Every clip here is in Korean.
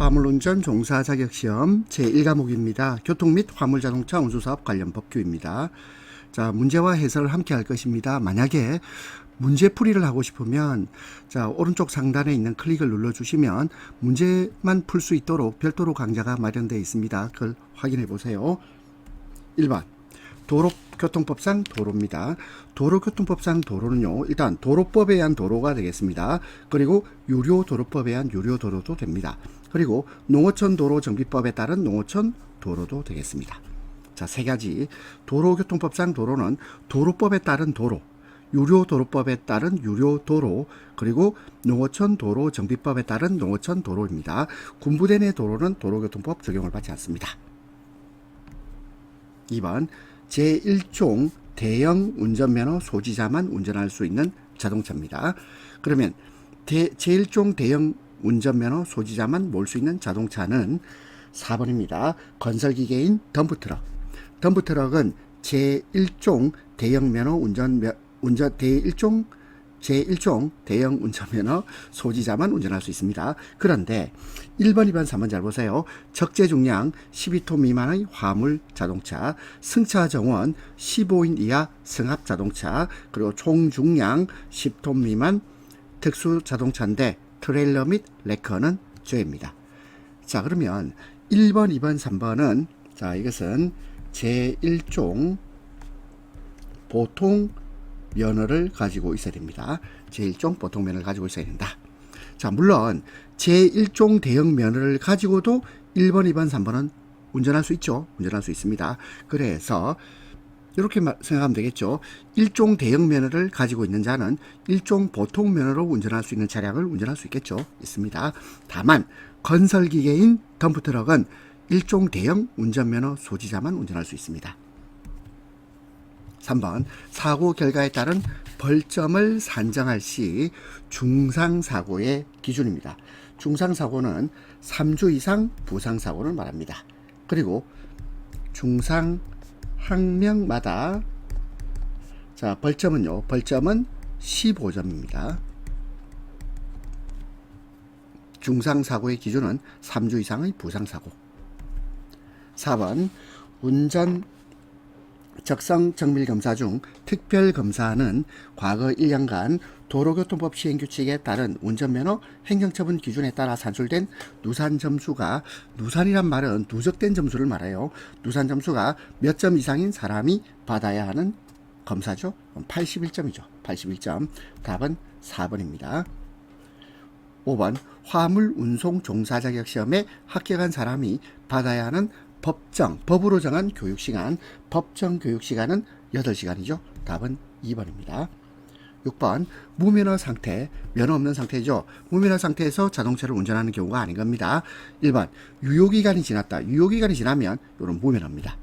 화물운전 종사 자격시험 제1과목입니다. 교통 및 화물자동차 운수사업 관련 법규입니다. 자, 문제와 해설을 함께 할 것입니다. 만약에 문제풀이를 하고 싶으면 자, 오른쪽 상단에 있는 클릭을 눌러주시면 문제만 풀 수 있도록 별도로 강좌가 마련되어 있습니다. 그걸 확인해 보세요. 1번 도로교통법상 도로입니다. 도로교통법상 도로는요, 일단 도로법에 의한 도로가 되겠습니다. 그리고 유료도로법에 의한 유료도로도 됩니다. 그리고 농어촌 도로정비법에 따른 농어촌 도로도 되겠습니다. 자, 세 가지. 도로교통법상 도로는 도로법에 따른 도로, 유료도로법에 따른 유료도로, 그리고 농어촌 도로정비법에 따른 농어촌 도로입니다. 군부대 내 도로는 도로교통법 적용을 받지 않습니다. 2번 제1종 대형 운전면허 소지자만 운전할 수 있는 자동차입니다. 그러면 제1종 대형 운전면허 소지자만 몰 수 있는 자동차는 4번입니다. 건설기계인 덤프트럭. 덤프트럭은 제1종 대형 면허 제1종 대형 운전면허 소지자만 운전할 수 있습니다. 그런데 1번, 2번, 3번 잘 보세요. 적재 중량 12톤 미만의 화물 자동차, 승차 정원 15인 이하 승합 자동차, 그리고 총 중량 10톤 미만 특수 자동차인데 트레일러 및 레커는 제외입니다. 자, 그러면 1번, 2번, 3번은 자, 이것은 제1종 보통 면허를 가지고 있어야 됩니다. 제1종 보통 면허를 가지고 있어야 된다. 자, 물론 제1종 대형 면허를 가지고도 1번, 2번, 3번은 운전할 수 있죠. 운전할 수 있습니다. 그래서 이렇게 생각하면 되겠죠. 1종 대형 면허를 가지고 있는 자는 1종 보통 면허로 운전할 수 있는 차량을 운전할 수 있겠죠. 있습니다. 다만 건설기계인 덤프트럭은 1종 대형 운전면허 소지자만 운전할 수 있습니다. 3번 사고 결과에 따른 벌점을 산정할 시 중상사고의 기준입니다. 중상사고는 3주 이상 부상사고를 말합니다. 그리고 중상 항명마다 자, 벌점은요, 벌점은 15점입니다. 중상사고의 기준은 3주 이상의 부상사고. 4번 운전 적성 정밀검사 중 특별검사는 과거 1년간 도로교통법 시행규칙에 따른 운전면허 행정처분 기준에 따라 산출된 누산점수가, 누산이란 말은 누적된 점수를 말해요. 누산점수가 몇 점 이상인 사람이 받아야 하는 검사죠. 81점이죠. 81점. 답은 4번입니다. 5번 화물 운송 종사 자격 시험에 합격한 사람이 받아야 하는 법으로 정한 교육시간, 법정 교육시간은 8시간이죠. 답은 2번입니다. 6번 무면허 상태, 면허 없는 상태죠. 무면허 상태에서 자동차를 운전하는 경우가 아닌 겁니다. 1번 유효기간이 지났다. 유효기간이 지나면 이건 무면허입니다.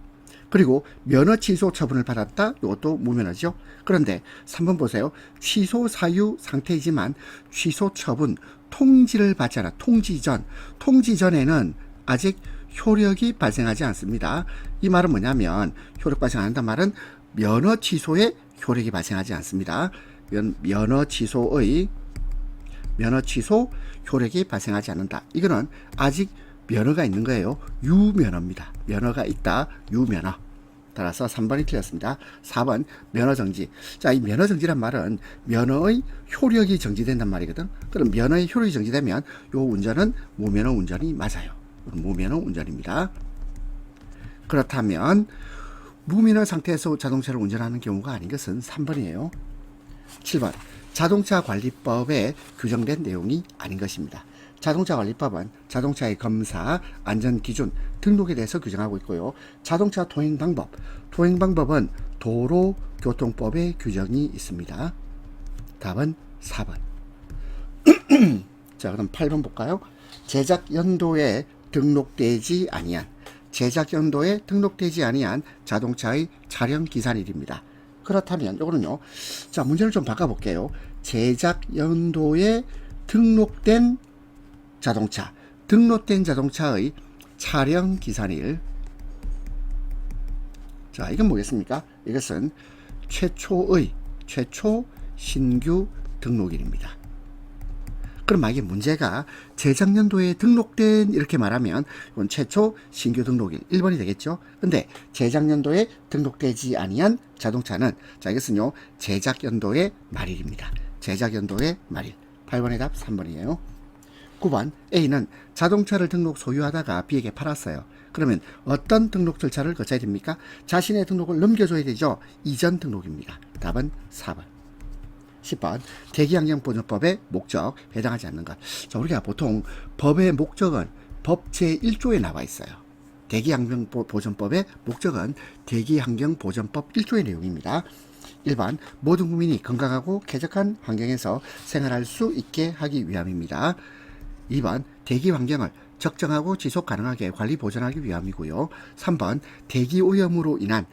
그리고 면허 취소 처분을 받았다. 이것도 무면허죠. 그런데 3번 보세요. 취소 사유 상태이지만 취소 처분 통지를 받지 않아. 통지 전에는 아직 효력이 발생하지 않습니다. 이 말은 뭐냐면 효력 발생 안 한다는 말은 면허 취소에 효력이 발생하지 않습니다. 면허 취소 효력이 발생하지 않는다. 이거는 아직 면허가 있는 거예요. 유면허입니다. 면허가 있다. 유면허. 따라서 3번이 틀렸습니다. 4번 면허 정지. 자, 이 면허 정지란 말은 면허의 효력이 정지된단 말이거든. 그럼 면허의 효력이 정지되면 이 운전은 무면허 운전이 맞아요. 무면허 운전입니다. 그렇다면 무면허 상태에서 자동차를 운전하는 경우가 아닌 것은 3번이에요. 7번 자동차 관리법에 규정된 내용이 아닌 것입니다. 자동차 관리법은 자동차의 검사, 안전기준, 등록에 대해서 규정하고 있고요. 자동차 통행 방법은 도로교통법에 규정이 있습니다. 답은 4번. 자, 그럼 8번 볼까요? 제작 연도에 등록되지 아니한 자동차의 촬영 기산일입니다. 그렇다면 이거는요. 자, 문제를 좀 바꿔볼게요. 제작 연도에 등록된 자동차의 촬영 기산일. 자, 이건 뭐겠습니까? 이것은 최초 신규 등록일입니다. 그럼 만약에 문제가 제작년도에 등록된 이렇게 말하면 이건 최초 신규 등록일 1번이 되겠죠. 근데 제작년도에 등록되지 아니한 자동차는 자 이것은요 제작연도의 말일입니다. 제작연도의 말일. 8번의 답 3번이에요. 9번 A는 자동차를 등록 소유하다가 B에게 팔았어요. 그러면 어떤 등록 절차를 거쳐야 됩니까? 자신의 등록을 넘겨줘야 되죠. 이전 등록입니다. 답은 4번. 10번 대기환경보전법의 목적 해당하지 않는 것. 자, 우리가 보통 법의 목적은 법 제1조에 나와 있어요. 대기환경보전법의 목적은 대기환경보전법 1조의 내용입니다. 1번 모든 국민이 건강하고 쾌적한 환경에서 생활할 수 있게 하기 위함입니다. 2번 대기 환경을 적정하고 지속 가능하게 관리 보존하기 위함이고요. 3번 대기 오염으로 인한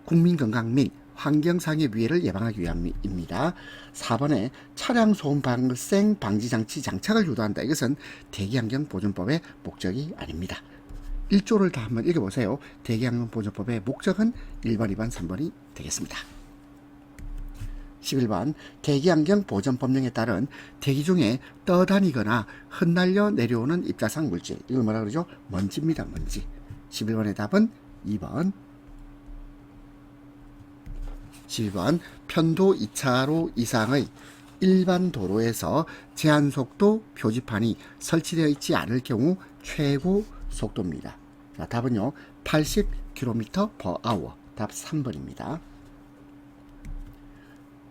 국민 건강 및 환경상의 위해를 예방하기 위함입니다. 4번에 차량 소음 발생 방지 장치 장착을 유도한다. 이것은 대기환경보존법의 목적이 아닙니다. 1조를 다 한번 읽어보세요. 대기환경보존법의 목적은 1번, 2번, 3번이 되겠습니다. 11번 대기환경보전법령에 따른 대기 중에 떠다니거나 흩날려 내려오는 입자상 물질, 이걸 뭐라 그러죠? 먼지입니다. 먼지. 11번의 답은 2번. 12번 편도 2차로 이상의 일반 도로에서 제한속도 표지판이 설치되어 있지 않을 경우 최고 속도입니다. 자, 답은요 80km/h. 답 3번입니다.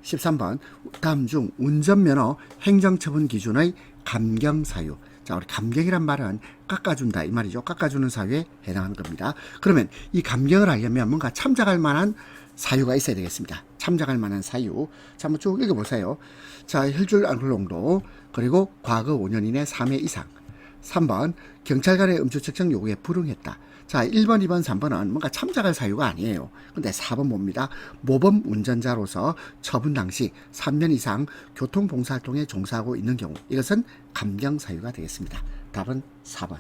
13번 다음 중 운전면허 행정처분 기준의 감경 사유. 자, 우리 감경이란 말은 깎아준다 이 말이죠. 깎아주는 사유에 해당하는 겁니다. 그러면 이 감경을 하려면 뭔가 참작할 만한 사유가 있어야 되겠습니다. 참작할 만한 사유. 자, 한번 쭉 읽어보세요. 자, 혈중 알코올 농도, 그리고 과거 5년 이내 3회 이상. 3번 경찰관의 음주 측정 요구에 불응했다. 자, 1번, 2번, 3번은 뭔가 참작할 사유가 아니에요. 근데 4번 뭡니다. 모범 운전자로서 처분 당시 3년 이상 교통봉사활동에 종사하고 있는 경우, 이것은 감경 사유가 되겠습니다. 답은 4번.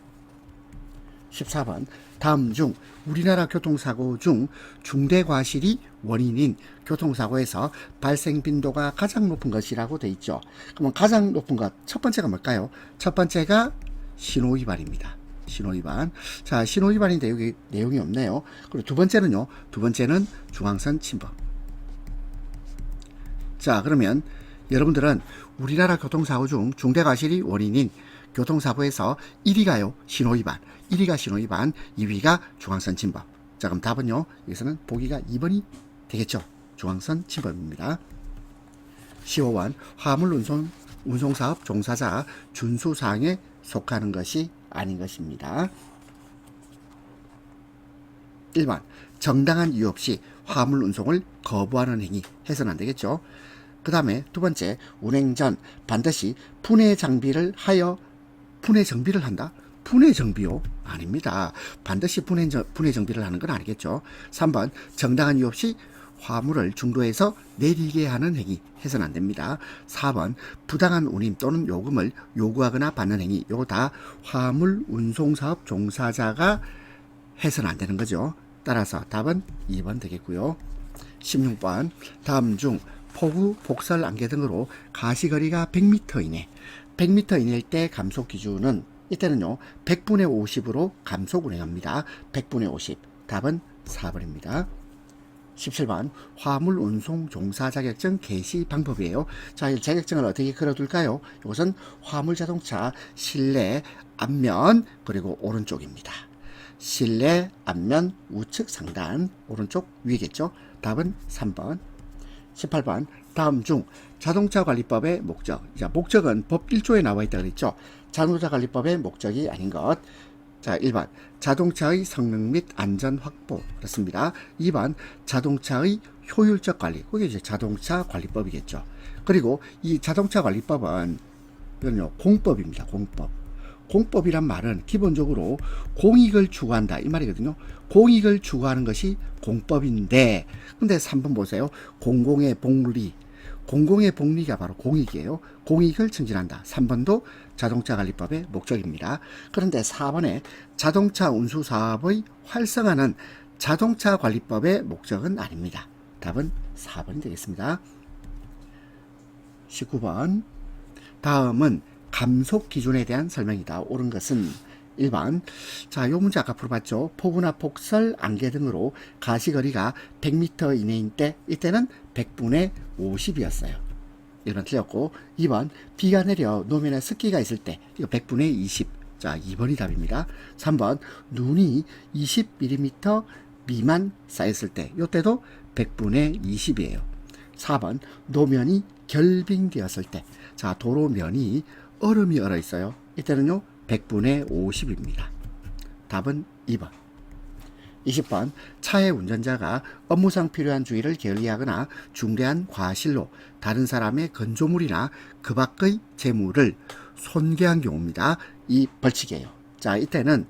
14번 다음 중 우리나라 교통사고 중 중대과실이 원인인 교통사고에서 발생 빈도가 가장 높은 것이라고 돼 있죠. 그러면 가장 높은 것 첫 번째가 뭘까요? 첫 번째가 신호위반입니다. 신호위반. 자, 신호위반인데 여기 내용이 없네요. 그리고 두 번째는요. 두 번째는 중앙선 침범. 자, 그러면 여러분들은 우리나라 교통사고 중 중대과실이 원인인 교통사고에서 1위가요 신호위반, 1위가 신호위반, 2위가 중앙선 침범. 자, 그럼 답은요 여기서는 보기가 2번이 되겠죠. 중앙선 침범입니다. 15번 화물 운송사업 종사자 준수사항에 속하는 것이 아닌 것입니다. 1번 정당한 이유 없이 화물 운송을 거부하는 행위 해서는 안 되겠죠. 그 다음에 두 번째 운행 전 반드시 분해 정비를 한다? 분해 정비요? 아닙니다. 반드시 분해 정비를 하는 건 아니겠죠. 3번 정당한 이유 없이 화물을 중도에서 내리게 하는 행위 해서는 안 됩니다. 4번 부당한 운임 또는 요금을 요구하거나 받는 행위, 요거 다 화물 운송사업 종사자가 해서는 안 되는 거죠. 따라서 답은 2번 되겠고요. 16번 다음 중 폭우, 폭설, 안개 등으로 가시거리가 100m 이내 100m 이내일 때 감속 기준은 이때는요 100분의 50으로 감속 운행합니다. 100분의 50. 답은 4번입니다. 17번 화물 운송 종사 자격증 개시 방법이에요. 자, 이 자격증을 어떻게 걸어둘까요? 이것은 화물 자동차 실내 앞면 그리고 오른쪽입니다. 실내 앞면 우측 상단 오른쪽 위겠죠. 답은 3번. 18번 다음 중 자동차 관리법의 목적. 자, 목적은 법 1조에 나와 있다 그랬죠. 자동차 관리법의 목적이 아닌 것. 자, 1번 자동차의 성능 및 안전 확보. 그렇습니다. 2번 자동차의 효율적 관리. 그게 이제 자동차 관리법이겠죠. 그리고 이 자동차 관리법은 이건요 공법입니다. 공법이란 말은 기본적으로 공익을 추구한다 이 말이거든요. 공익을 추구하는 것이 공법인데, 근데 3번 보세요. 공공의 복리가 바로 공익이에요. 공익을 증진한다. 3번도 자동차 관리법의 목적입니다. 그런데 4번에 자동차 운수 사업의 활성화는 자동차 관리법의 목적은 아닙니다. 답은 4번이 되겠습니다. 19번 다음은 감속 기준에 대한 설명이다. 옳은 것은 1번. 자, 요 문제 아까 풀어봤죠. 폭우나 폭설, 안개 등으로 가시거리가 100m 이내인 때 이때는 100분의 50이었어요. 1번 틀렸고 2번. 비가 내려 노면에 습기가 있을 때 이거 100분의 20. 자, 2번이 답입니다. 3번. 눈이 20mm 미만 쌓였을 때 이때도 100분의 20이에요. 4번. 노면이 결빙되었을 때, 자, 도로면이 얼음이 얼어 있어요. 이때는요 100분의 50입니다. 답은 2번. 20번. 차의 운전자가 업무상 필요한 주의를 게을리하거나 중대한 과실로 다른 사람의 건조물이나 그 밖의 재물을 손괴한 경우입니다. 이 벌칙이에요. 자, 이때는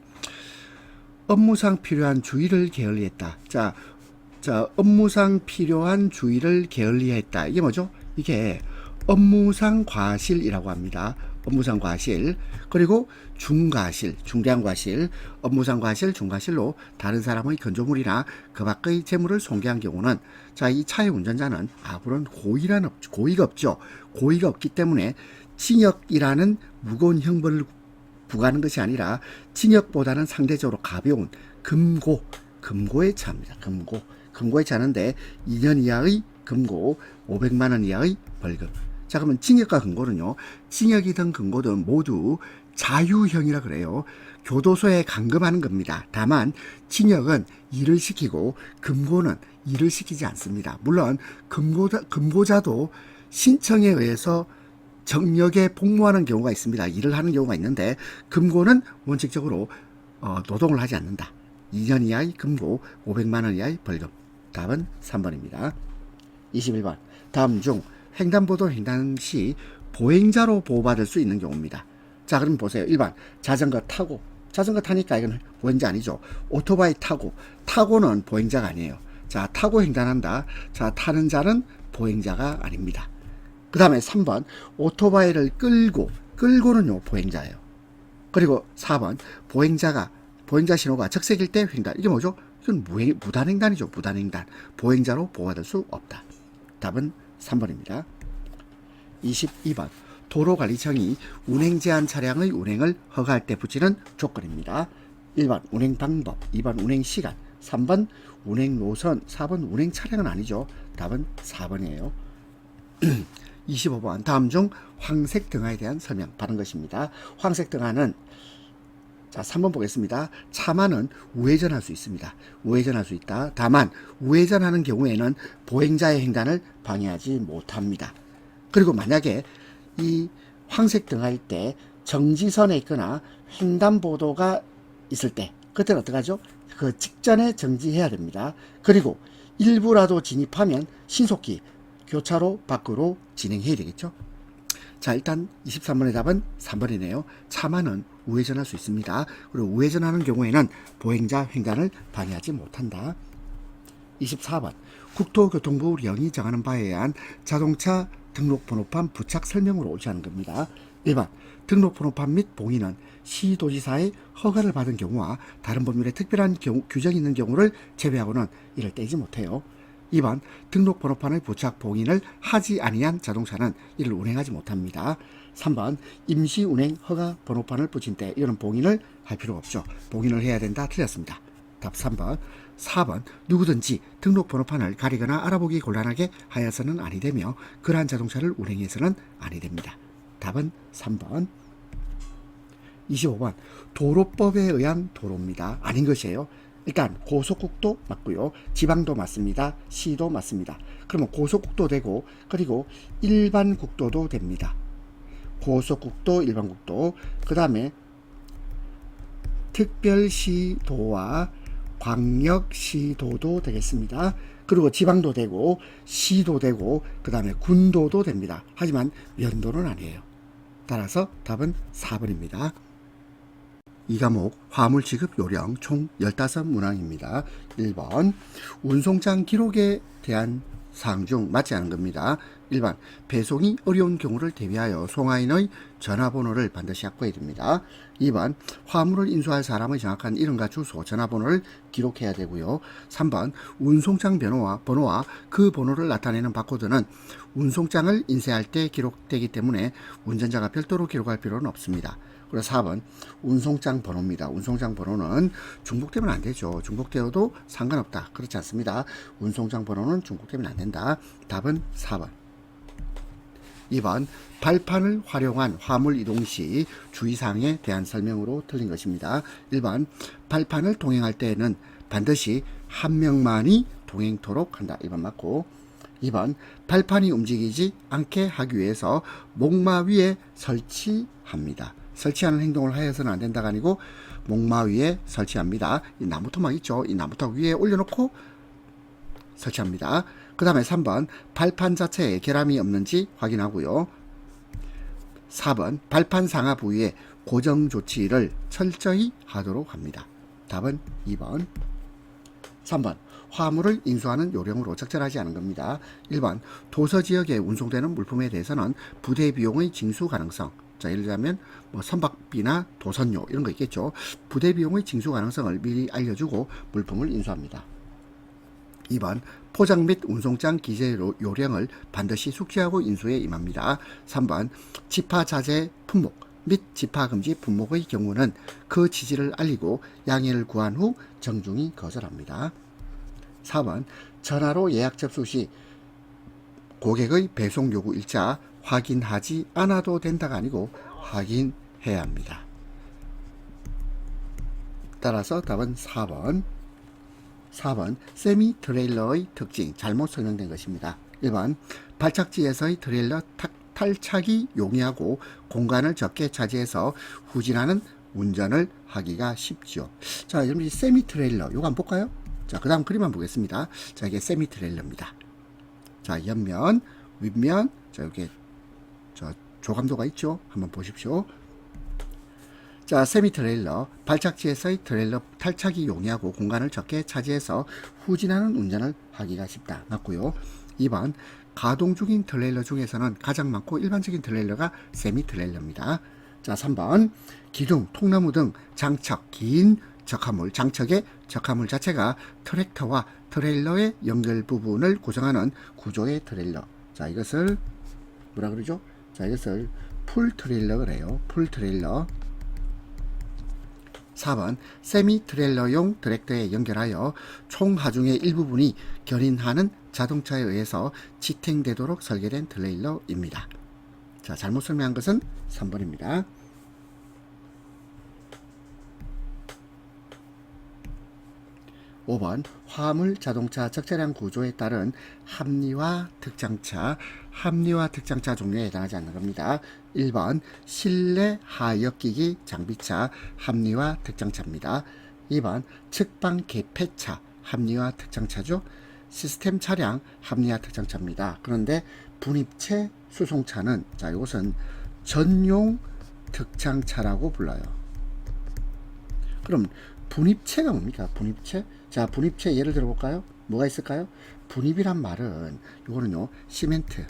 업무상 필요한 주의를 게을리했다. 자, 업무상 필요한 주의를 게을리했다. 이게 뭐죠? 이게 업무상 과실이라고 합니다. 업무상 과실, 그리고 중과실, 중대한 과실, 업무상 과실, 중과실로 다른 사람의 건조물이나 그 밖의 재물을 손괴한 경우는, 자, 이 차의 운전자는 아무런 고의가 없죠. 고의가 없기 때문에 징역이라는 무거운 형벌을 부과하는 것이 아니라 징역보다는 상대적으로 가벼운 금고에 처합니다. 금고에 처하는데 2년 이하의 금고, 500만 원 이하의 벌금. 자, 그러면 징역과 금고는요, 징역이든 금고든 모두 자유형이라 그래요. 교도소에 감금하는 겁니다. 다만 징역은 일을 시키고 금고는 일을 시키지 않습니다. 물론 금고자도 신청에 의해서 정력에 복무하는 경우가 있습니다. 일을 하는 경우가 있는데 금고는 원칙적으로 노동을 하지 않는다. 2년 이하의 금고, 500만 원 이하의 벌금. 답은 3번입니다. 21번. 다음 중 횡단보도 횡단 시 보행자로 보호받을 수 있는 경우입니다. 자, 그럼 보세요. 1번. 자전거 타니까 이건 보행자 아니죠. 오토바이 타고는 보행자가 아니에요. 자, 타고 횡단한다. 자, 타는 자는 보행자가 아닙니다. 그 다음에 3번. 오토바이를 끌고는요 보행자예요. 그리고 4번. 보행자 신호가 적색일 때 횡단. 이게 뭐죠? 이건 무단횡단이죠. 무단횡단. 보행자로 보호받을 수 없다. 답은 3번입니다. 22번. 도로관리청이 운행 제한 차량의 운행을 허가할 때 붙이는 조건입니다. 1번 운행 방법, 2번 운행 시간, 3번 운행 노선, 4번 운행 차량은 아니죠. 답은 4번이에요. 25번. 다음 중 황색 등화에 대한 설명 바른 것입니다. 황색 등화는, 자, 3번 보겠습니다. 차만은 우회전할 수 있습니다. 우회전할 수 있다. 다만 우회전하는 경우에는 보행자의 횡단을 방해하지 못합니다. 그리고 만약에 이 황색 등화일 때 정지선에 있거나 횡단보도가 있을 때 그때는 어떡하죠? 그 직전에 정지해야 됩니다. 그리고 일부라도 진입하면 신속히 교차로 밖으로 진행해야 되겠죠. 자, 일단 23번의 답은 3번이네요. 차만은 우회전할 수 있습니다. 그리고 우회전하는 경우에는 보행자 횡단을 방해하지 못한다. 24번. 국토교통부 령이 정하는 바에 의한 자동차 등록번호판 부착 설명으로 옳지 않은 겁니다. 1번. 등록번호판 및 봉인은 시도지사의 허가를 받은 경우와 다른 법률에 특별한 규정이 있는 경우를 제외하고는 이를 떼지 못해요. 2번. 등록번호판의 부착 봉인을 하지 아니한 자동차는 이를 운행하지 못합니다. 3번. 임시운행 허가 번호판을 붙인 때 이런 봉인을 할 필요가 없죠. 봉인을 해야 된다. 틀렸습니다. 답 3번. 4번. 누구든지 등록번호판을 가리거나 알아보기 곤란하게 하여서는 아니 되며 그러한 자동차를 운행해서는 아니 됩니다. 답은 3번. 25번. 도로법에 의한 도로입니다. 아닌 것이에요. 일단 고속국도 맞고요. 지방도 맞습니다. 시도 맞습니다. 그러면 고속국도 되고 그리고 일반 국도도 됩니다. 고속국도, 일반 국도, 그 다음에 특별시도와 광역시도도 되겠습니다. 그리고 지방도 되고 시도 되고 그 다음에 군도도 됩니다. 하지만 면도는 아니에요. 따라서 답은 4번입니다. 이 과목 화물 지급 요령 총 15문항입니다. 1번 운송장 기록에 대한 사항 중 맞지 않은 겁니다. 1번 배송이 어려운 경우를 대비하여 송화인의 전화번호를 반드시 확보해야 됩니다. 2번 화물을 인수할 사람의 정확한 이름과 주소, 전화번호를 기록해야 되고요. 3번 운송장 번호와 그 번호를 나타내는 바코드는 운송장을 인쇄할 때 기록되기 때문에 운전자가 별도로 기록할 필요는 없습니다. 그리고 4번 운송장 번호입니다. 운송장 번호는 중복되면 안 되죠. 중복되어도 상관없다. 그렇지 않습니다. 운송장 번호는 중복되면 안 된다. 답은 4번. 2번 발판을 활용한 화물 이동 시 주의사항에 대한 설명으로 틀린 것입니다. 1번 발판을 동행할 때에는 반드시 한 명만이 동행토록 한다. 1번 맞고, 2번 발판이 움직이지 않게 하기 위해서 목마 위에 설치합니다. 설치하는 행동을 하여서는 안 된다가 아니고 목마 위에 설치합니다. 이 나무토막 있죠? 이 나무토막 위에 올려놓고 설치합니다. 그 다음에 3번 발판 자체에 결함이 없는지 확인하고요. 4번 발판 상하 부위에 고정 조치를 철저히 하도록 합니다. 답은 2번. 3번 화물을 인수하는 요령으로 적절하지 않은 겁니다. 1번 도서지역에 운송되는 물품에 대해서는 부대 비용의 징수 가능성, 자, 예를 들자면 선박비나 도선료 이런 거 있겠죠. 부대 비용의 징수 가능성을 미리 알려주고 물품을 인수합니다. 2번 포장 및 운송장 기재 요령을 반드시 숙지하고 인수에 임합니다. 3번 집하 자재 품목 및 집하 금지 품목의 경우는 그 취지를 알리고 양해를 구한 후 정중히 거절합니다. 4번 전화로 예약 접수 시 고객의 배송 요구 일자 확인하지 않아도 된다가 아니고 확인해야 합니다. 따라서 답은 4번. 4번 세미 트레일러의 특징 잘못 설명된 것입니다. 1번 발착지에서의 트레일러 탈착이 용이하고 공간을 적게 차지해서 후진하는 운전을 하기가 쉽죠. 자, 여러분 이 세미 트레일러 요거 한번 볼까요? 자, 그 다음 그림 한번 보겠습니다. 자, 이게 세미 트레일러입니다. 자, 옆면, 윗면, 자, 이렇게 저 조감도가 있죠? 한번 보십시오. 자, 세미 트레일러 발착지에서의 트레일러 탈착이 용이하고 공간을 적게 차지해서 후진하는 운전을 하기가 쉽다. 맞고요. 2번 가동 중인 트레일러 중에서는 가장 많고 일반적인 트레일러가 세미 트레일러입니다. 자, 3번 기둥, 통나무 등 장착, 긴 적화물, 장착의 적화물 자체가 트랙터와 트레일러의 연결 부분을 구성하는 구조의 트레일러. 자, 이것을 뭐라 그러죠? 자, 이것을 풀 트레일러 그래요. 풀 트레일러. 4번 세미 트레일러용 트랙터에 연결하여 총 하중의 일부분이 견인하는 자동차에 의해서 지탱되도록 설계된 트레일러입니다. 자, 잘못 설명한 것은 3번입니다. 5번 화물 자동차 적재량 구조에 따른 합리화 특장차 종류에 해당하지 않는 겁니다. 1번 실내 하역기기 장비차 합리화 특장차입니다. 2번 측방 개폐차 합리화 특장차죠. 시스템 차량 합리화 특장차입니다. 그런데 분입체 수송차는 자, 이것은 전용 특장차라고 불러요. 그럼 분입체가 뭡니까? 분입체? 자, 분입체 예를 들어 볼까요? 뭐가 있을까요? 분입이란 말은 이거는요, 시멘트,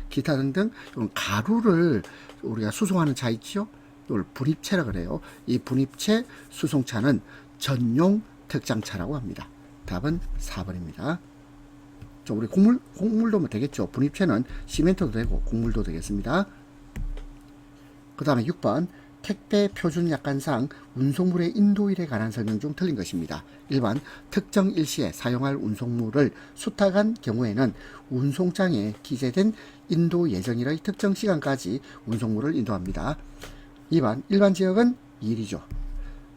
기타 등등 이런 가루를 우리가 수송하는 차 있죠? 이걸 분입체라 그래요. 이 분입체 수송차는 전용 특장차라고 합니다. 답은 4번입니다. 자, 우리 곡물도 되겠죠. 분입체는 시멘트도 되고 곡물도 되겠습니다. 그 다음에 6번 택배 표준 약관상 운송물의 인도일에 관한 설명 중 틀린 것입니다. 1번 특정 일시에 사용할 운송물을 수탁한 경우에는 운송장에 기재된 인도 예정일의 특정 시간까지 운송물을 인도합니다. 2번 일반 지역은 2일이죠.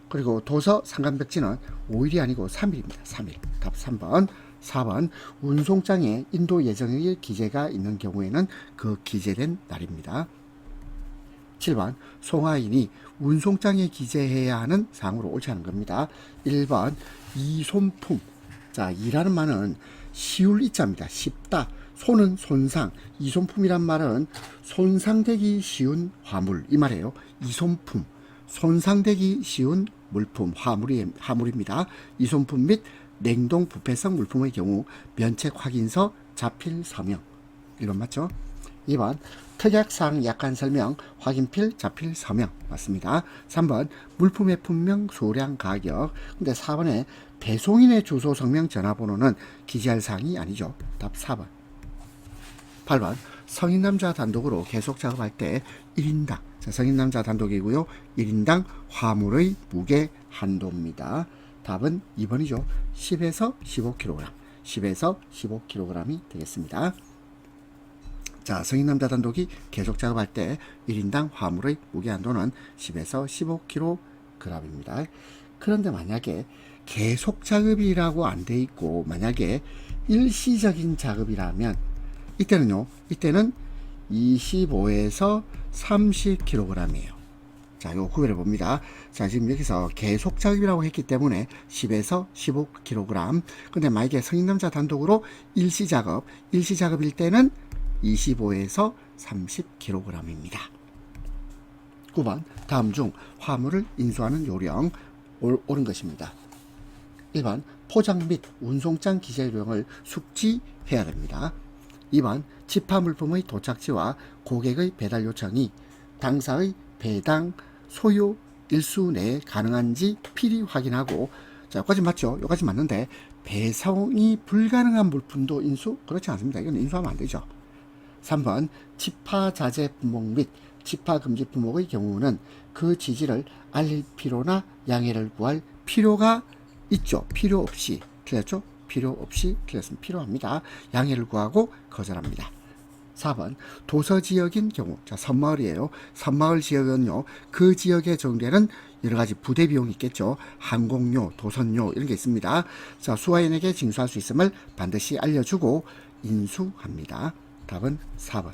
그리고 도서 상간벽지는 5일이 아니고 3일입니다. 3일. 답 3번. 4번 운송장에 인도 예정일 기재가 있는 경우에는 그 기재된 날입니다. 7번 송화인이 운송장에 기재해야 하는 사항으로 옳지 않은 겁니다. 1번 이손품. 자, 이라는 말은 쉬울 이자입니다. 쉽다. 손은 손상. 이손품이란 말은 손상되기 쉬운 화물 이 말이에요. 이손품. 손상되기 쉬운 물품 화물입니다. 이손품 및 냉동 부패성 물품의 경우 면책 확인서 자필 서명. 1번 맞죠? 2번 특약사항 약관 설명 확인필 자필 서명 맞습니다. 3번 물품의 품명 수량 가격. 근데 4번에 배송인의 주소 성명 전화번호는 기재할 사항이 아니죠. 답 4번. 8번 성인 남자 단독으로 계속 작업할 때 1인당, 자, 성인 남자 단독이고요. 1인당 화물의 무게 한도입니다. 답은 2번이죠. 10에서 15kg. 10에서 15kg이 되겠습니다. 자, 성인 남자 단독이 계속 작업할 때 1인당 화물의 무게 한도는 10에서 15kg입니다. 그런데 만약에 계속 작업이라고 안 돼 있고 만약에 일시적인 작업이라면 이때는 25에서 30kg이에요. 자, 이거 구별해 봅니다. 자, 지금 여기서 계속 작업이라고 했기 때문에 10에서 15kg. 근데 만약에 성인 남자 단독으로 일시작업일 때는 25에서 30kg입니다. 9번 다음 중 화물을 인수하는 요령 옳은 것입니다. 1번 포장 및 운송장 기재 요령을 숙지해야 됩니다. 2번 집화 물품의 도착지와 고객의 배달 요청이 당사의 배당 소요 일수 내에 가능한지 필히 확인하고, 자, 여기까지 맞죠? 여기까지 맞는데 배송이 불가능한 물품도 인수? 그렇지 않습니다. 이건 인수하면 안 되죠. 3번 집화 자재 품목 및 집화 금지 품목의 경우는 그 지지를 알릴 필요나 양해를 구할 필요가 있죠. 필요 없이 틀렸죠? 필요 없이 틀렸습니다. 필요합니다. 양해를 구하고 거절합니다. 4번 도서지역인 경우, 자, 섬마을이에요. 섬마을 지역은요, 그 지역에 적용되는 여러가지 부대 비용이 있겠죠. 항공료, 도선료 이런 게 있습니다. 자, 수화인에게 징수할 수 있음을 반드시 알려주고 인수합니다. 답은 4번.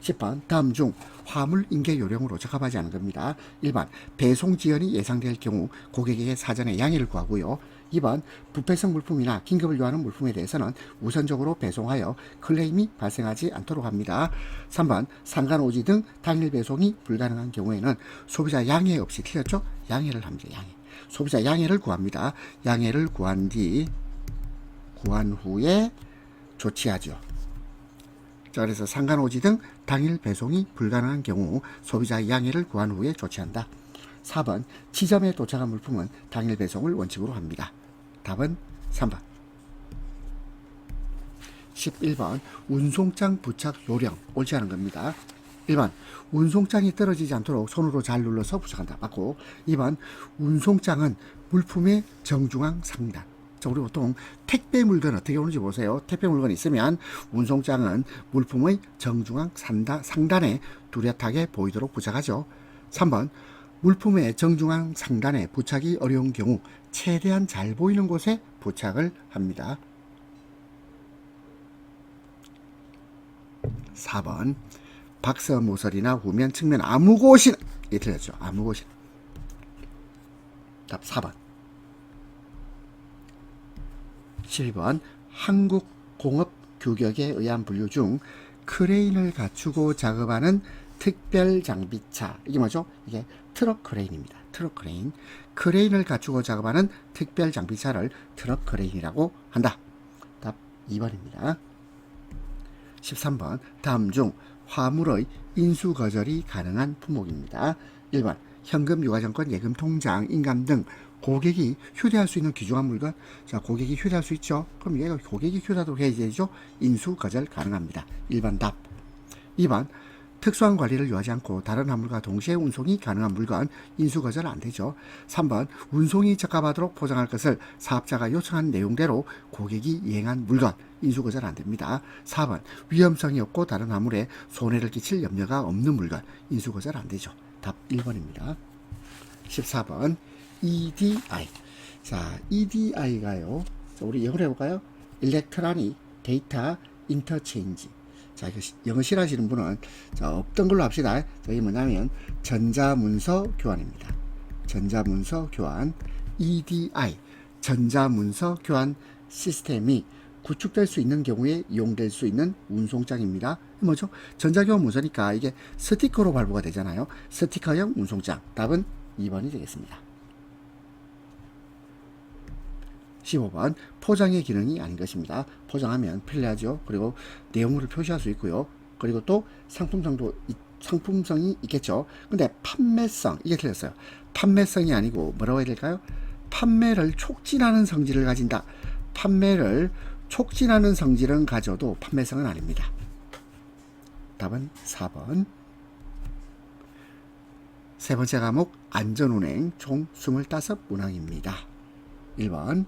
10번 다음 중 화물 인계 요령으로 적합하지 않은 겁니다. 1번 배송 지연이 예상될 경우 고객에게 사전에 양해를 구하고요. 2번 부패성 물품이나 긴급을 요하는 물품에 대해서는 우선적으로 배송하여 클레임이 발생하지 않도록 합니다. 3번 상간오지 등 당일 배송이 불가능한 경우에는 소비자 양해 없이, 틀렸죠? 양해를 합니다. 소비자 양해를 구합니다. 양해를 구한 후에 조치하죠. 자, 그래서 상간오지 등 당일 배송이 불가능한 경우 소비자의 양해를 구한 후에 조치한다. 4번 지점에 도착한 물품은 당일 배송을 원칙으로 합니다. 답은 3번. 11번 운송장 부착 요령 옳지 않은 겁니다. 1번 운송장이 떨어지지 않도록 손으로 잘 눌러서 부착한다. 맞고. 2번 운송장은 물품의 정중앙 상단. 자, 우리 보통 택배 물건 어떻게 오는지 보세요. 택배 물건 있으면 운송장은 물품의 정중앙 상단에 뚜렷하게 보이도록 부착하죠. 3번 물품의 정중앙 상단에 부착이 어려운 경우 최대한 잘 보이는 곳에 부착을 합니다. 4번 박스 모서리나 후면 측면 아무 곳이나, 이 틀렸죠. 아무 곳이나. 답 4번. 12번 한국공업규격에 의한 분류 중 크레인을 갖추고 작업하는 특별장비차, 이게 뭐죠? 이게 트럭 크레인입니다. 트럭 크레인. 크레인을 갖추고 작업하는 특별장비차를 트럭 크레인이라고 한다. 답 2번입니다. 13번 다음 중 화물의 인수 거절이 가능한 품목입니다. 1번 현금, 유가증권, 예금, 통장, 인감 등 고객이 휴대할 수 있는 귀중한 물건. 자, 고객이 휴대할 수 있죠. 그럼 얘가 고객이 휴대하도록 해야 되죠. 인수 거절 가능합니다. 1번 답. 2번 특수한 관리를 요하지 않고 다른 화물과 동시에 운송이 가능한 물건, 인수 거절 안 되죠. 3번 운송이 적합하도록 포장할 것을 사업자가 요청한 내용대로 고객이 이행한 물건, 인수 거절 안 됩니다. 4번 위험성이 없고 다른 화물에 손해를 끼칠 염려가 없는 물건, 인수 거절 안 되죠. 답 1번입니다. 14번 EDI. 자, EDI가요. 우리 영어로 해볼까요? Electronic Data Interchange. 자, 이거 영어 싫어하시는 분은 자, 없던 걸로 합시다. 이게 뭐냐면 전자문서 교환입니다. 전자문서 교환. EDI. 전자문서 교환 시스템이 구축될 수 있는 경우에 이용될 수 있는 운송장입니다. 뭐죠? 전자교환 문서니까 이게 스티커로 발부가 되잖아요. 스티커형 운송장. 답은 2번이 되겠습니다. 15번 포장의 기능이 아닌 것입니다. 포장하면 편리하죠. 그리고 내용물을 표시할 수 있고요. 그리고 또 상품성이 있겠죠. 근데 판매성, 이게 틀렸어요. 판매성이 아니고 뭐라고 해야 될까요? 판매를 촉진하는 성질을 가진다. 판매를 촉진하는 성질은 가져도 판매성은 아닙니다. 답은 4번. 세 번째 과목 안전운행 총 25문항입니다. 1번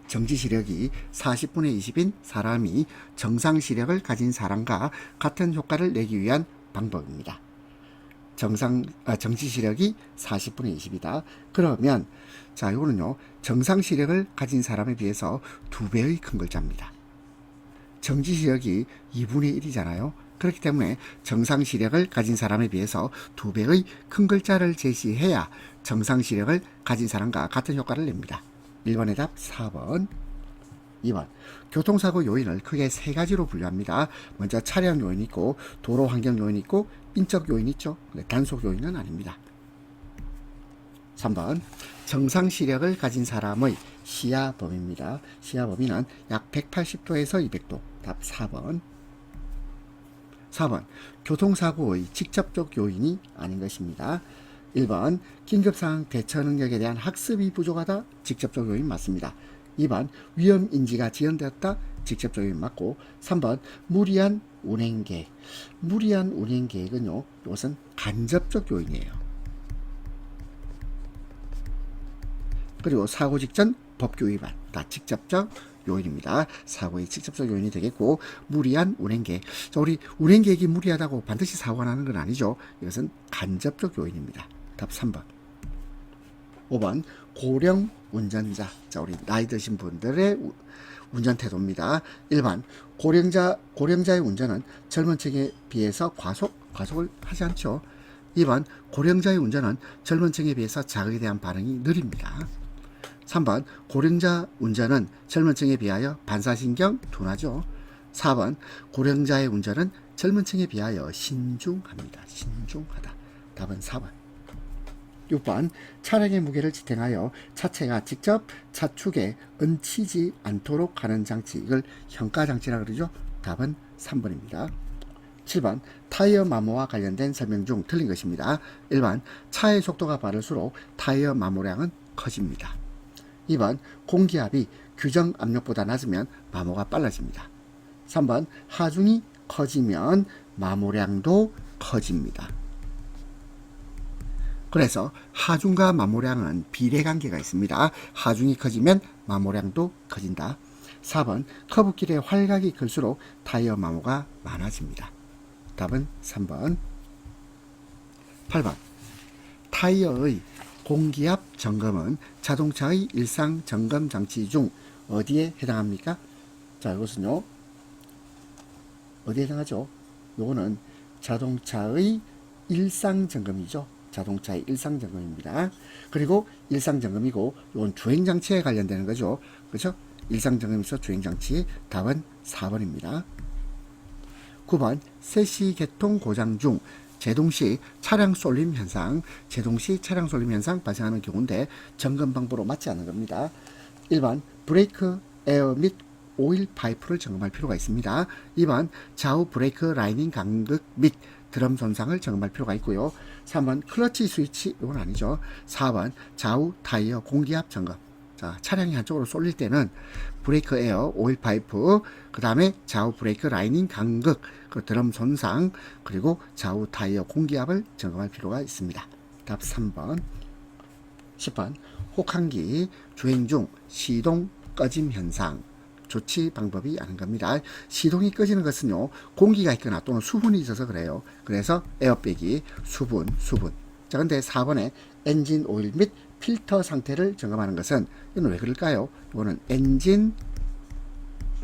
정지시력이 40분의 20인 사람이 정상시력을 가진 사람과 같은 효과를 내기 위한 방법입니다. 정지시력이 40분의 20이다. 그러면 자, 이거는요, 정상시력을 가진 사람에 비해서 2배의 큰 글자입니다. 정지시력이 2분의 1이잖아요. 그렇기 때문에 정상시력을 가진 사람에 비해서 2배의 큰 글자를 제시해야 정상시력을 가진 사람과 같은 효과를 냅니다. 1번의 답 4번. 2번 교통사고 요인을 크게 3가지로 분류합니다. 먼저 차량 요인이 있고 도로 환경 요인이 있고 인적 요인이 있죠. 단속 요인은 아닙니다. 3번 정상시력을 가진 사람의 시야 범위입니다. 시야 범위는 약 180도에서 200도. 답 4번. 4번 교통사고의 직접적 요인이 아닌 것입니다. 1번 긴급상황 대처 능력에 대한 학습이 부족하다. 직접적 요인 맞습니다. 2번 위험인지가 지연되었다. 직접적 요인 맞고 3번 무리한 운행계획. 무리한 운행계획은요, 이것은 간접적 요인이에요. 그리고 사고 직전 법규 위반. 다 직접적 요인입니다. 사고의 직접적 요인이 되겠고 무리한 운행계획. 우리 운행계획이 무리하다고 반드시 사고가 나는 건 아니죠. 이것은 간접적 요인입니다. 답 3번. 5번 고령 운전자. 자, 우리 나이 드신 분들의 운전 태도입니다. 1번 고령자의 운전은 젊은 층에 비해서 과속을 하지 않죠. 2번 고령자의 운전은 젊은 층에 비해서 자극에 대한 반응이 느립니다. 3번 고령자 운전은 젊은 층에 비하여 반사신경 둔하죠. 4번 고령자의 운전은 젊은 층에 비하여 신중합니다. 신중하다. 답은 4번. 6번 차량의 무게를 지탱하여 차체가 직접 차축에 얹히지 않도록 하는 장치. 이걸 현가장치라 그러죠. 답은 3번입니다. 7번 타이어 마모와 관련된 설명 중 틀린 것입니다. 1번 차의 속도가 빠를수록 타이어 마모량은 커집니다. 2번 공기압이 규정 압력보다 낮으면 마모가 빨라집니다. 3번 하중이 커지면 마모량도 커집니다. 그래서 하중과 마모량은 비례관계가 있습니다. 하중이 커지면 마모량도 커진다. 4번 커브길의 활각이 클수록 타이어 마모가 많아집니다. 답은 3번. 8번 타이어의 공기압 점검은 자동차의 일상 점검 장치 중 어디에 해당합니까? 자, 이것은요, 어디에 해당하죠? 요거는 자동차의 일상 점검이죠. 자동차의 일상 점검입니다. 그리고 일상 점검이고 이건 주행 장치에 관련되는 거죠. 그렇죠? 일상 점검에서 주행 장치. 답은 4번입니다. 9번 세시 개통 고장 중 제동 시 차량 쏠림 현상 발생하는 경우인데 점검 방법으로 맞지 않는 겁니다. 1번 브레이크 에어 및 오일 파이프를 점검할 필요가 있습니다. 2번 좌우 브레이크 라이닝 간극 및 드럼 손상을 점검할 필요가 있고요. 3번 클러치 스위치, 이건 아니죠. 4번 좌우 타이어 공기압 점검. 자, 차량이 한쪽으로 쏠릴 때는 브레이크 에어, 오일 파이프, 그 다음에 좌우 브레이크 라이닝 간극, 그 드럼 손상, 그리고 좌우 타이어 공기압을 점검할 필요가 있습니다. 답 3번. 10번 혹한기 주행 중 시동 꺼짐 현상. 조치 방법이 아닌 겁니다. 시동이 꺼지는 것은요, 공기가 있거나 또는 수분이 있어서 그래요. 그래서 에어백이 수분. 자, 근데 4번에 엔진 오일 및 필터 상태를 점검하는 것은 이건 왜 그럴까요? 이거는 엔진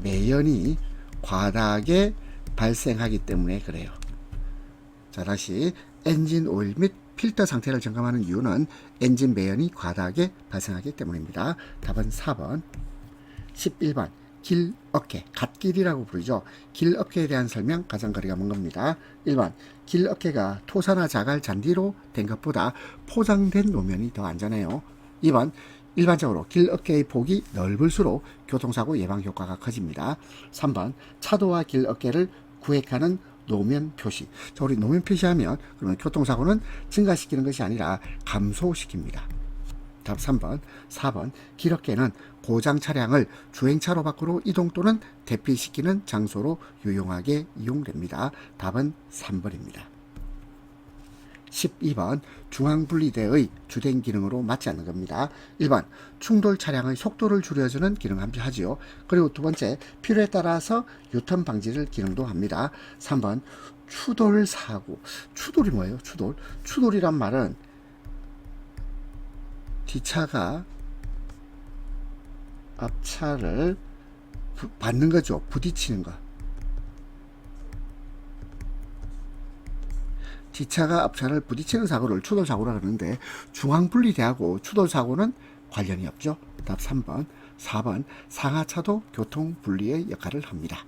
매연이 과다하게 발생하기 때문에 그래요. 자, 다시 엔진 오일 및 필터 상태를 점검하는 이유는 엔진 매연이 과다하게 발생하기 때문입니다. 답은 4번. 11번 길어깨, 갓길이라고 부르죠. 길어깨에 대한 설명, 가장 거리가 먼 겁니다. 1번 길어깨가 토사나 자갈 잔디로 된 것보다 포장된 노면이 더 안전해요. 2번 일반적으로 길 어깨의 폭이 넓을수록 교통사고 예방 효과가 커집니다. 3번 차도와 길 어깨를 구획하는 노면 표시. 자, 우리 노면 표시하면 그러면 교통사고는 증가시키는 것이 아니라 감소시킵니다. 답 3번. 4번 길 어깨는 고장 차량을 주행차로 밖으로 이동 또는 대피시키는 장소로 유용하게 이용됩니다. 답은 3번입니다. 12번 중앙분리대의 주된 기능으로 맞지 않는 겁니다. 1번 충돌 차량의 속도를 줄여주는 기능을 하지요. 그리고 두 번째 필요에 따라서 유턴 방지를 기능도 합니다. 3번 추돌 사고. 추돌이 뭐예요? 추돌. 추돌이란 말은 뒷차가 앞차를 받는 거죠. 부딪히는 거. 뒷차가 앞차를 부딪히는 사고를 추돌사고라 그러는데 중앙분리대하고 추돌사고는 관련이 없죠. 답 3번. 4번 상하차도 교통분리의 역할을 합니다.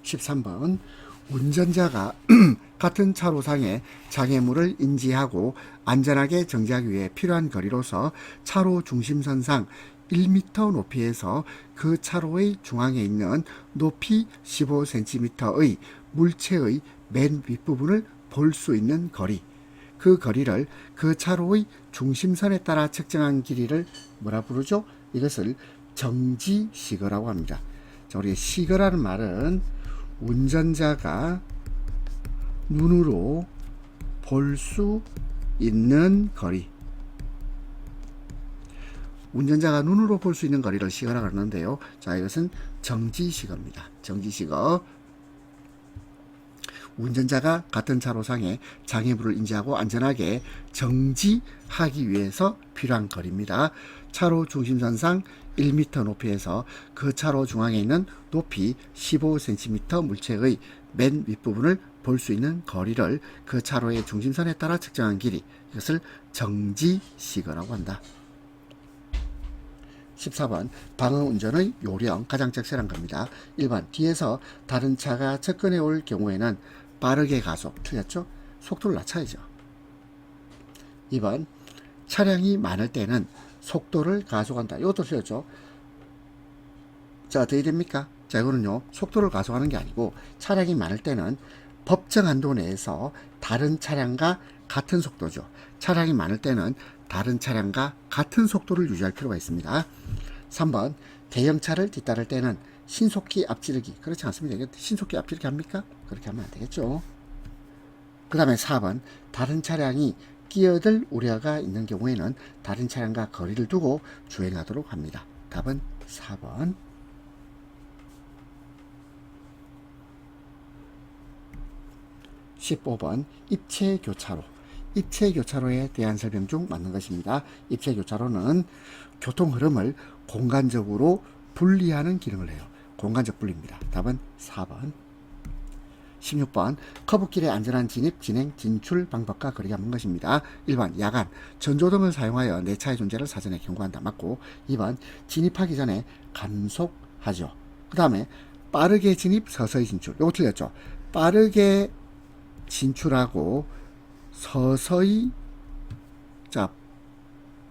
13번 운전자가 같은 차로상의 장애물을 인지하고 안전하게 정지하기 위해 필요한 거리로서 차로 중심선상 1m 높이에서 그 차로의 중앙에 있는 높이 15cm의 물체의 맨 윗부분을 볼 수 있는 거리, 그 거리를 그 차로의 중심선에 따라 측정한 길이를 뭐라 부르죠? 이것을 정지시거라고 합니다. 자, 우리 시거라는 말은 운전자가 눈으로 볼 수 있는 거리, 운전자가 눈으로 볼 수 있는 거리를 시거라고 하는데요. 자, 이것은 정지시거입니다. 정지시거. 운전자가 같은 차로상에 장애물을 인지하고 안전하게 정지하기 위해서 필요한 거리입니다. 차로 중심선상 1m 높이에서 그 차로 중앙에 있는 높이 15cm 물체의 맨 윗부분을 볼 수 있는 거리를 그 차로의 중심선에 따라 측정한 길이, 이것을 정지시거라고 한다. 14번 방어운전의 요령, 가장 적절한 겁니다. 1번 뒤에서 다른 차가 접근해 올 경우에는 빠르게 가속. 틀렸죠? 속도를 낮춰야죠. 2번 차량이 많을 때는 속도를 가속한다. 이것도 틀렸죠? 자, 어떻게 됩니까? 자, 이거는요, 속도를 가속하는 게 아니고 차량이 많을 때는 법정 한도 내에서 다른 차량과 같은 속도죠. 차량이 많을 때는 다른 차량과 같은 속도를 유지할 필요가 있습니다. 3번 대형차를 뒤따를 때는 신속히 앞지르기. 그렇지 않습니다. 신속히 앞지르기 합니까? 그렇게 하면 안 되겠죠. 그 다음에 4번 다른 차량이 끼어들 우려가 있는 경우에는 다른 차량과 거리를 두고 주행하도록 합니다. 답은 4번. 15번 입체교차로. 입체교차로에 대한 설명 중 맞는 것입니다. 입체교차로는 교통 흐름을 공간적으로 분리하는 기능을 해요. 공간적 분리입니다. 답은 4번. 16번 커브길의 안전한 진입, 진행, 진출 방법과 거리가 먼 것입니다. 1번 야간 전조등을 사용하여 내 차의 존재를 사전에 경고한다. 맞고 2번 진입하기 전에 간속하죠. 그 다음에 빠르게 진입, 서서히 진출. 요거 틀렸죠. 빠르게 진출하고 서서히 자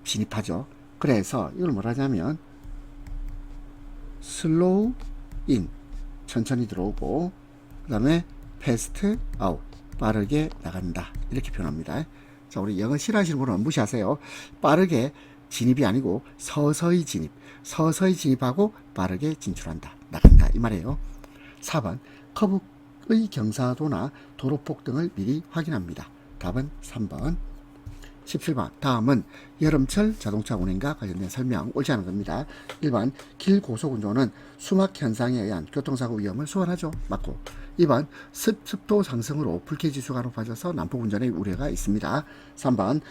진입하죠. 그래서 이걸 뭐라 하냐면 슬로우 인, 천천히 들어오고, 그 다음에 패스트 아웃, 빠르게 나간다. 이렇게 표현합니다. 자, 우리 영어 싫어하시는 분은 무시하세요. 빠르게 진입이 아니고 서서히 진입, 서서히 진입하고 빠르게 진출한다, 나간다, 이 말이에요. 4번 커브의 경사도나 도로폭 등을 미리 확인합니다. 답은 3번. 17번 다음은 여름철 자동차 운행과 관련된 설명 옳지 않은 겁니다. 1번 길고속운전은 수막 현상에 의한 교통사고 위험을 소환하죠. 맞고 2번 습도 상승으로 불쾌지수가 높아져서 난폭운전의 우려가 있습니다. 3번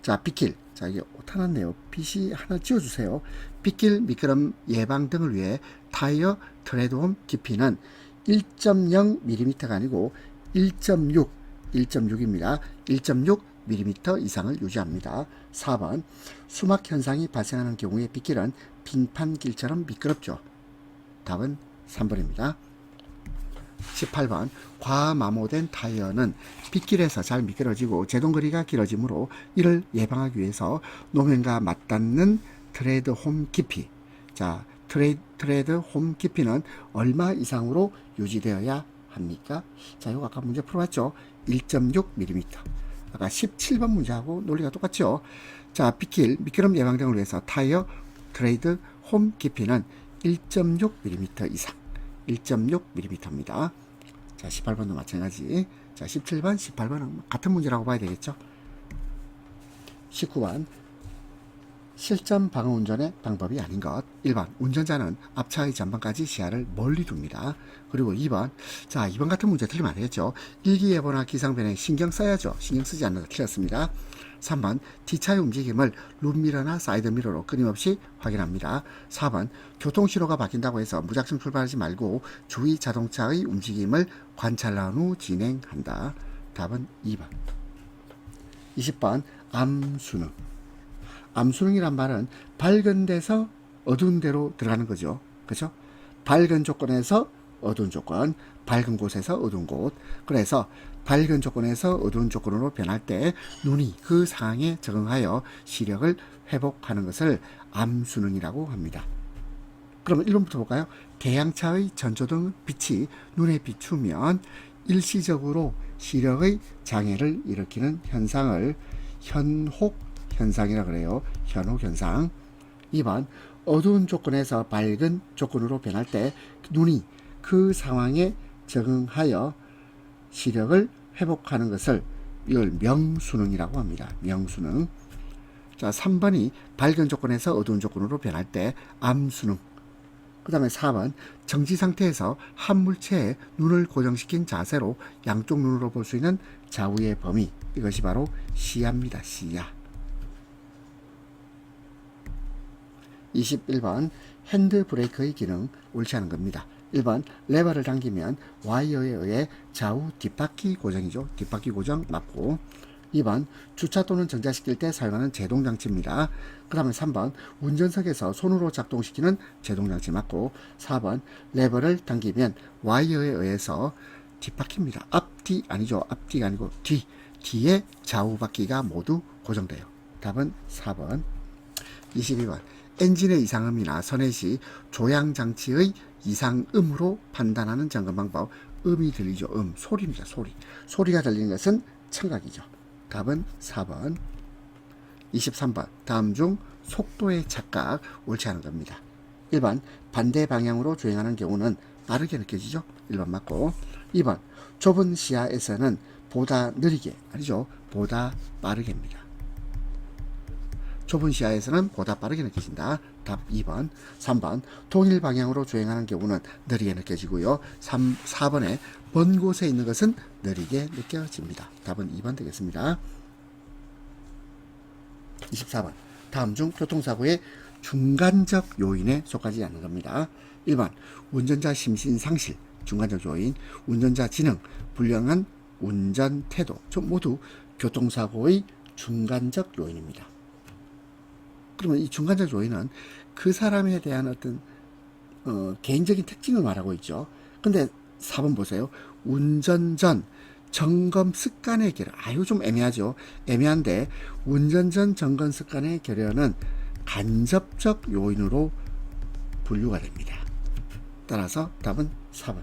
자 빗길, 자 이게 오타났네요. 빛이 하나 지워주세요. 빗길 미끄럼 예방 등을 위해 타이어 트레드홈 깊이는 1.0mm가 아니고 1.6입니다. 1.6mm 이상을 유지합니다. 4번 수막 현상이 발생하는 경우에 빗길은 빙판길처럼 미끄럽죠. 답은 3번입니다. 18번 과마모된 타이어는 빗길에서 잘 미끄러지고 제동거리가 길어지므로 이를 예방하기 위해서 노면과 맞닿는 트레드 홈 깊이, 자 트레드 홈 깊이는 얼마 이상으로 유지되어야 합니까? 자, 이거 아까 문제 풀어봤죠? 1.6mm. 아까 17번 문제하고 논리가 똑같죠? 자, 빗길 미끄럼 예방 등을 위해서 타이어 트레이드 홈 깊이는 1.6mm 이상. 1.6mm입니다. 자, 18번도 마찬가지. 자, 17번, 18번은 같은 문제라고 봐야 되겠죠? 19번 실전 방어 운전의 방법이 아닌 것. 1번 운전자는 앞차의 전방까지 시야를 멀리 둡니다. 그리고 2번, 자 2번 같은 문제 틀리면 안 되겠죠. 일기예보나 기상변에 신경 써야죠. 신경 쓰지 않는 거 틀렸습니다. 3번 뒷차의 움직임을 룸미러나 사이드미러로 끊임없이 확인합니다. 4번 교통신호가 바뀐다고 해서 무작정 출발하지 말고 주위 자동차의 움직임을 관찰한 후 진행한다. 답은 2번. 20번 암수능. 암수능이란 말은 밝은 데서 어두운 데로 들어가는 거죠. 그렇죠? 밝은 조건에서 어두운 조건, 밝은 곳에서 어두운 곳. 그래서 밝은 조건에서 어두운 조건으로 변할 때 눈이 그 상황에 적응하여 시력을 회복하는 것을 암수능이라고 합니다. 그러면 1번부터 볼까요? 대양차의 전조등 빛이 눈에 비추면 일시적으로 시력의 장애를 일으키는 현상을 현혹 현상이라 그래요. 현혹 현상. 2번 어두운 조건에서 밝은 조건으로 변할 때 눈이 그 상황에 적응하여 시력을 회복하는 것을 이걸 명수능이라고 합니다. 명수능. 자, 3번이 밝은 조건에서 어두운 조건으로 변할 때 암수능. 그 다음에 4번 정지 상태에서 한 물체에 눈을 고정시킨 자세로 양쪽 눈으로 볼 수 있는 좌우의 범위. 이것이 바로 시야입니다. 시야. 21번 핸드 브레이크의 기능 옳지 않은 겁니다. 1번 레버를 당기면 와이어에 의해 좌우 뒷바퀴 고정이죠. 뒷바퀴 고정 맞고. 2번 주차 또는 정차시킬 때 사용하는 제동장치입니다. 그 다음에 3번 운전석에서 손으로 작동시키는 제동장치 맞고. 4번 레버를 당기면 와이어에 의해서 뒷바퀴입니다. 앞뒤 아니죠. 앞뒤가 아니고 뒤에 좌우 바퀴가 모두 고정돼요. 답은 4번. 22번 엔진의 이상음이나 선회 시 조향장치의 이상음으로 판단하는 점검 방법. 음이 들리죠. 소리입니다. 소리가 들리는 것은 청각이죠. 답은 4번. 23번 다음 중 속도의 착각 옳지 않은 겁니다. 1번 반대 방향으로 주행하는 경우는 빠르게 느껴지죠. 1번 맞고. 2번 좁은 시야에서는 보다 느리게 아니죠. 보다 빠르게입니다. 좁은 시야에서는 보다 빠르게 느껴진다. 답 2번. 3번 동일 방향으로 주행하는 경우는 느리게 느껴지고요. 4번에 먼 곳에 있는 것은 느리게 느껴집니다. 답은 2번 되겠습니다. 24번 다음 중 교통사고의 중간적 요인에 속하지 않는 겁니다. 1번 운전자 심신상실 중간적 요인, 운전자 지능, 불량한 운전 태도 모두 교통사고의 중간적 요인입니다. 그러면 이 중간적 요인은 그 사람에 대한 어떤 개인적인 특징을 말하고 있죠. 근데 4번 보세요. 운전 전 점검 습관의 결여. 이거 좀 애매하죠. 애매한데 운전 전 점검 습관의 결여는 간접적 요인으로 분류가 됩니다. 따라서 답은 4번.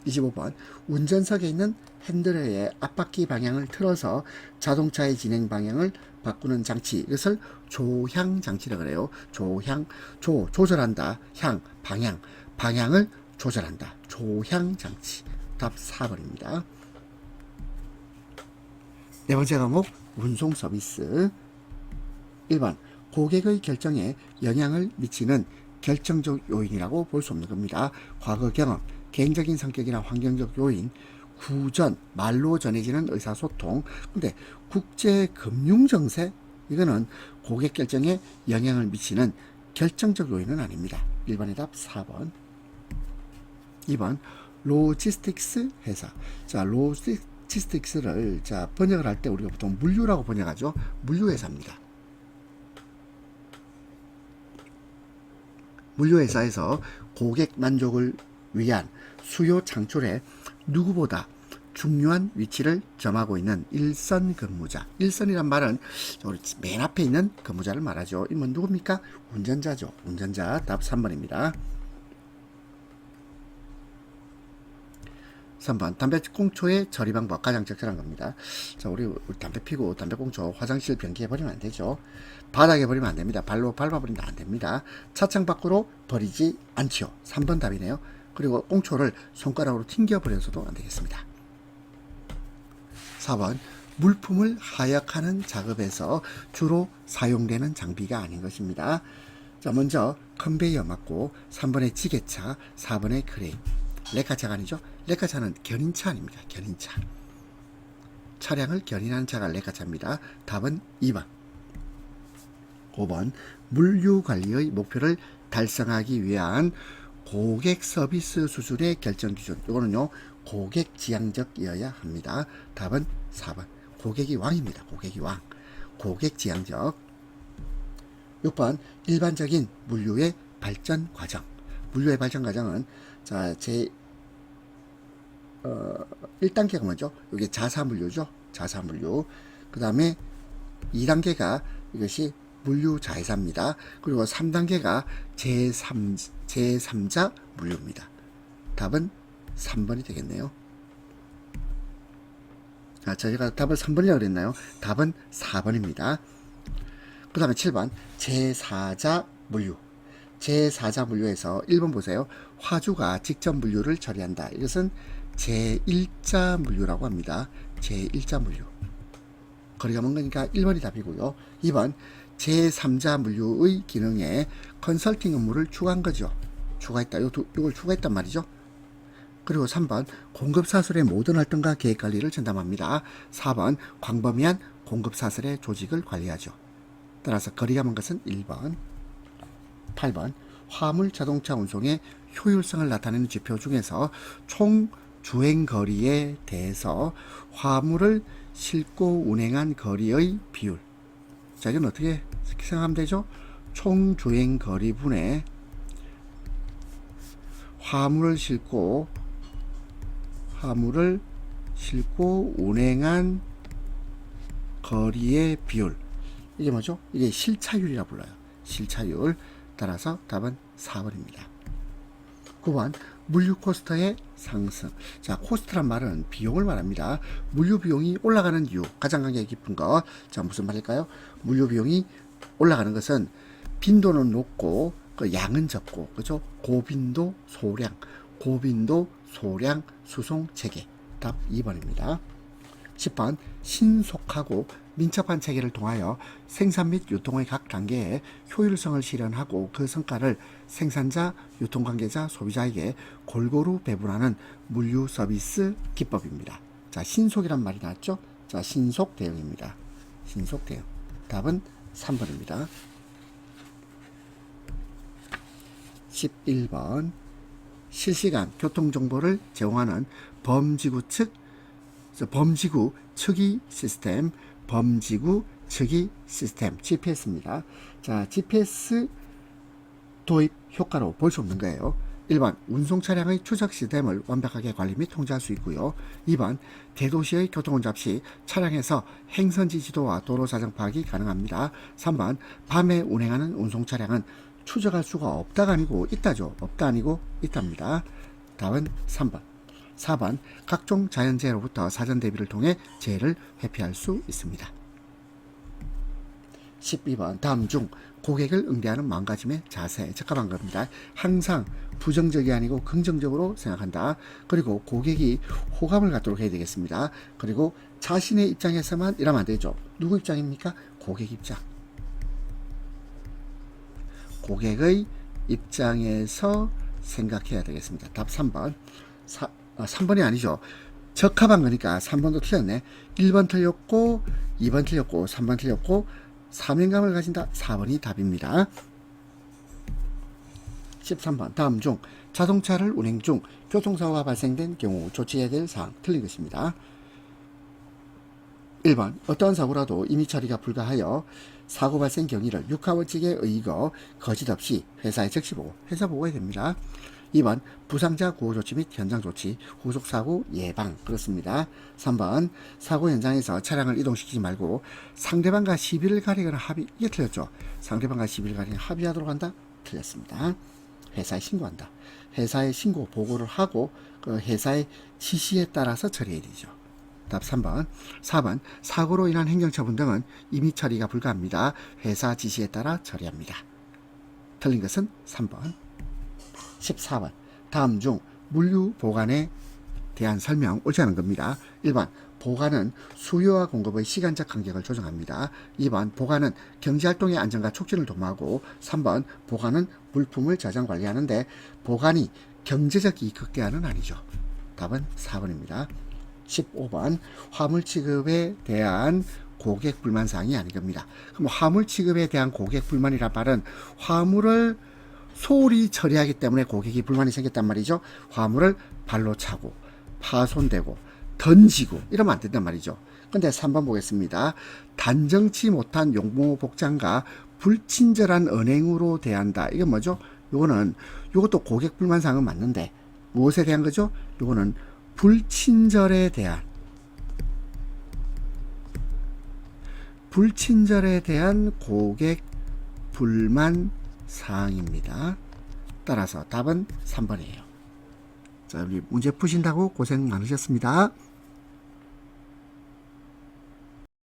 25번 운전석에 있는 핸들의 앞바퀴 방향을 틀어서 자동차의 진행 방향을 바꾸는 장치. 이것을 조향 장치라고 그래요. 조절한다. 방향을 조절한다. 조향 장치. 답 4번입니다. 네 번째 과목 운송 서비스. 1번 고객의 결정에 영향을 미치는 결정적 요인이라고 볼 수 없는 겁니다. 과거 경험, 개인적인 성격이나 환경적 요인, 구전, 말로 전해지는 의사소통. 근데 국제금융정세, 이거는 고객 결정에 영향을 미치는 결정적 요인은 아닙니다. 1번의 답 4번. 2번 로지스틱스 회사. 자, 로지스틱스를 번역을 할 때 우리가 보통 물류라고 번역하죠. 물류회사입니다. 물류회사에서 고객 만족을 위한 수요 창출에 누구보다 중요한 위치를 점하고 있는 일선 근무자. 일선이란 말은 우리 맨 앞에 있는 근무자를 말하죠. 이건 누굽니까? 운전자죠. 운전자. 답 3번입니다. 3번 담배 꽁초의 처리 방법 가장 적절한 겁니다. 자, 우리 담배 피고 담배 꽁초 화장실 변기에 버리면 안 되죠. 바닥에 버리면 안 됩니다. 발로 밟아버리면 안 됩니다. 차창 밖으로 버리지 않지요. 3번 답이네요. 그리고 꽁초를 손가락으로 튕겨 버려서도 안 되겠습니다. 4번 물품을 하역하는 작업에서 주로 사용되는 장비가 아닌 것입니다. 자, 먼저 컨베이어 맞고 3번의 지게차, 4번의 크레인. 레카차가 아니죠. 레카차는 견인차 아닙니까? 견인차. 차량을 견인하는 차가 레카차입니다. 답은 2번. 5번 물류관리의 목표를 달성하기 위한 고객 서비스 수준의 결정 기준. 이거는요, 고객 지향적이어야 합니다. 답은 4번. 고객이 왕입니다. 고객이 왕. 고객 지향적. 6번 일반적인 물류의 발전 과정. 물류의 발전 과정은 자, 1단계가 뭐죠? 이게 자사물류죠. 자사물류. 그 다음에 2단계가 이것이 물류자회사입니다. 그리고 3단계가 제3자 물류입니다. 답은 3번이 되겠네요. 자, 제가 답을 3번이라고 그랬나요? 답은 4번입니다. 그 다음에 7번 제4자 물류. 제4자 물류에서 1번 보세요. 화주가 직접 물류를 처리한다. 이것은 제1자 물류라고 합니다. 제1자 물류. 거리가 먼 거니까 1번이 답이고요. 2번 제3자 물류의 기능에 컨설팅 업무를 추가한 거죠. 추가했다. 이걸 추가했단 말이죠. 그리고 3번 공급사설의 모든 활동과 계획관리를 전담합니다. 4번 광범위한 공급사설의 조직을 관리하죠. 따라서 거리가 먼 것은 1번. 8번 화물 자동차 운송의 효율성을 나타내는 지표 중에서 총 주행거리에 대해서 화물을 싣고 운행한 거리의 비율. 자, 이건 어떻게 생각하면 되죠? 총 주행거리분의 화물을 싣고 운행한 거리의 비율. 이게 뭐죠? 이게 실차율이라 불러요. 실차율. 따라서 답은 4번입니다. 9번 물류 코스트의 상승. 자, 코스트란 말은 비용을 말합니다. 물류 비용이 올라가는 이유, 가장 관계 깊은 것. 자, 무슨 말일까요? 물류 비용이 올라가는 것은 빈도는 높고 그 양은 적고, 그죠? 고빈도 소량 수송 체계. 답 2번입니다. 10번 신속하고 민첩한 체계를 통하여 생산 및 유통의 각 단계에 효율성을 실현하고 그 성과를 생산자, 유통관계자, 소비자에게 골고루 배분하는 물류 서비스 기법입니다. 자, 신속이란 말이 나왔죠? 자, 신속 대응입니다. 신속 대응. 답은 3번입니다. 11번 실시간 교통정보를 제공하는 범지구 측이 시스템, GPS입니다. 자, GPS 도입 효과로 볼 수 없는 거예요. 1번 운송 차량의 추적 시스템을 완벽하게 관리 및 통제할 수 있고요. 2번 대도시의 교통혼잡 시 차량에서 행선지 지도와 도로 사정 파악이 가능합니다. 3번 밤에 운행하는 운송 차량은 추적할 수가 없다가 아니고 있다죠. 없다 아니고 있답니다. 답은 3번. 4번 각종 자연재해로부터 사전 대비를 통해 재해를 회피할 수 있습니다. 12번 다음 중 고객을 응대하는 마음가짐의 자세. 적합한 겁니다. 항상 부정적이 아니고 긍정적으로 생각한다. 그리고 고객이 호감을 갖도록 해야 되겠습니다. 그리고 자신의 입장에서만 이러면 안 되죠. 누구 입장입니까? 고객 입장. 고객의 입장에서 생각해야 되겠습니다. 답 3번. 3번이 아니죠. 적합한 거니까 3번도 틀렸네. 1번 틀렸고 2번 틀렸고 3번 틀렸고 사명감을 가진다. 4번이 답입니다. 13번 다음 중 자동차를 운행 중 교통사고가 발생된 경우 조치해야 될 사항 틀린 것입니다. 1번 어떠한 사고라도 임의 처리가 불가하여 사고 발생 경위를 육하원칙에 의거 거짓 없이 회사에 즉시 보고 회사 보고해야 됩니다. 2번 부상자 구호 조치 및 현장 조치 후속 사고 예방 그렇습니다. 3번 사고 현장에서 차량을 이동시키지 말고 상대방과 시비를 가리거나 합의 이게 틀렸죠. 상대방과 시비를 가리거나 합의하도록 한다 틀렸습니다. 회사에 신고한다. 회사에 신고 보고를 하고 그 회사의 지시에 따라서 처리해야 되죠. 답 3번. 4번 사고로 인한 행정처분 등은 임의 처리가 불가합니다. 회사 지시에 따라 처리합니다. 틀린 것은 3번. 14번 다음 중 물류 보관에 대한 설명 옳지 않은 겁니다. 1번 보관은 수요와 공급의 시간적 간격을 조정합니다. 2번 보관은 경제활동의 안정과 촉진을 도모하고 3번 보관은 물품을 저장 관리하는데 보관이 경제적 이익 극대화는 아니죠. 답은 4번입니다. 15번 화물 취급에 대한 고객 불만 사항이 아닌 겁니다. 그럼 화물 취급에 대한 고객 불만이란 말은 화물을 소홀히 처리하기 때문에 고객이 불만이 생겼단 말이죠. 화물을 발로 차고 파손되고 던지고 이러면 안 된단 말이죠. 근데 3번 보겠습니다. 단정치 못한 용모 복장과 불친절한 언행으로 대한다. 이건 뭐죠? 요것도 고객 불만 사항은 맞는데 무엇에 대한 거죠? 요거는 불친절에 대한 고객 불만 사항입니다. 따라서 답은 3번이에요. 자, 우리 문제 푸신다고 고생 많으셨습니다.